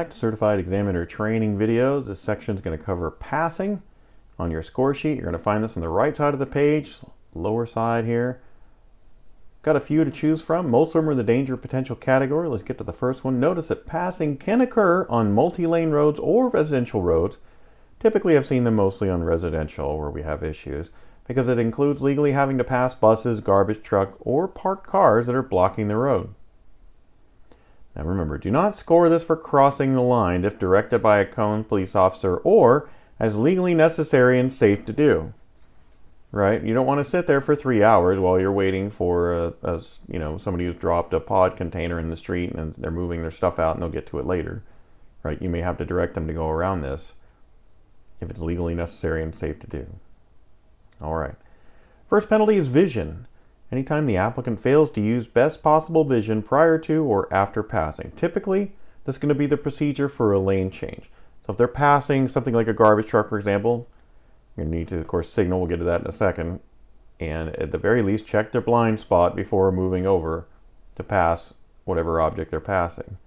Back to Certified Examiner Training videos. This section is going to cover passing on your score sheet. You're going to find this on the right side of the page, lower side here. Got a few to choose from. Most of them are in the danger potential category. Let's get to the first one. Notice that passing can occur on multi-lane roads or residential roads. Typically, I've seen them mostly on residential where we have issues because it includes legally having to pass buses, garbage truck, or parked cars that are blocking the road. Now remember, do not score this for crossing the line if directed by a common police officer or as legally necessary and safe to do. Right? You don't want to sit there for 3 hours while you're waiting for somebody who's dropped a pod container in the street and they're moving their stuff out and they'll get to it later. Right? You may have to direct them to go around this if it's legally necessary and safe to do. All right. First penalty is vision. Anytime the applicant fails to use best possible vision prior to or after passing. Typically, this is going to be the procedure for a lane change. So if they're passing something like a garbage truck, for example, you're going to need to, of course, signal. We'll get to that in a second. And at the very least, check their blind spot before moving over to pass whatever object they're passing.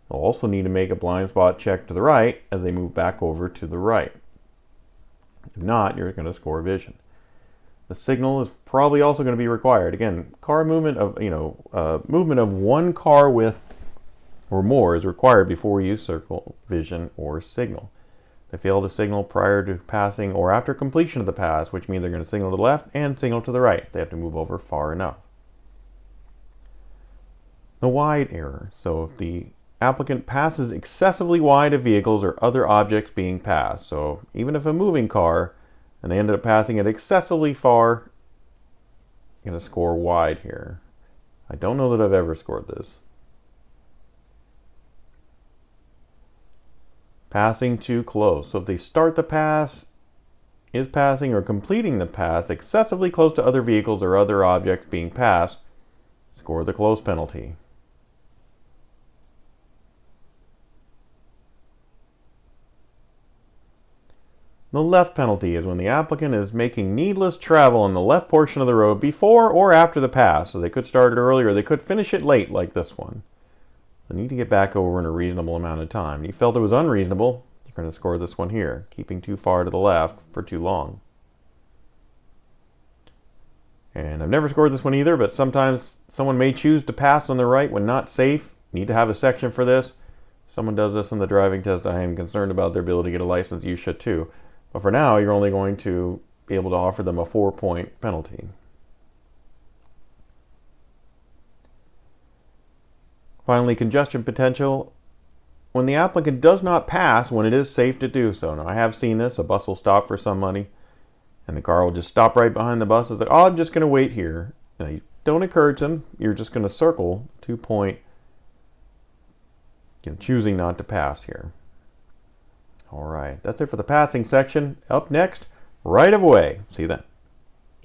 They'll also need to make a blind spot check to the right as they move back over to the right. If not, you're going to score vision. The signal is probably also going to be required. Again, car movement of movement of one car width or more is required before you circle vision or signal. They fail to signal prior to passing or after completion of the pass, which means they're going to signal to the left and signal to the right. They have to move over far enough. The wide error. So if the applicant passes excessively wide of vehicles or other objects being passed, so even if a moving car and they ended up passing it excessively far, you're going to score wide here. I don't know that I've ever scored this. Passing too close. So if they start the pass, is passing or completing the pass excessively close to other vehicles or other objects being passed, score the close penalty. The left penalty is when the applicant is making needless travel on the left portion of the road before or after the pass. So they could start it earlier, they could finish it late like this one. They need to get back over in a reasonable amount of time. You felt it was unreasonable, you're going to score this one here, keeping too far to the left for too long. And I've never scored this one either, but sometimes someone may choose to pass on the right when not safe. Need to have a section for this. If someone does this in the driving test, I am concerned about their ability to get a license. You should too. But for now, you're only going to be able to offer them a 4-point penalty. Finally, congestion potential. When the applicant does not pass when it is safe to do so. Now, I have seen this. A bus will stop for somebody, and the car will just stop right behind the bus. It's like, oh, I'm just going to wait here. Now, you don't encourage them. You're just going to circle 2-point, choosing not to pass here. All right, that's it for the passing section. Up next, right of way. See you then.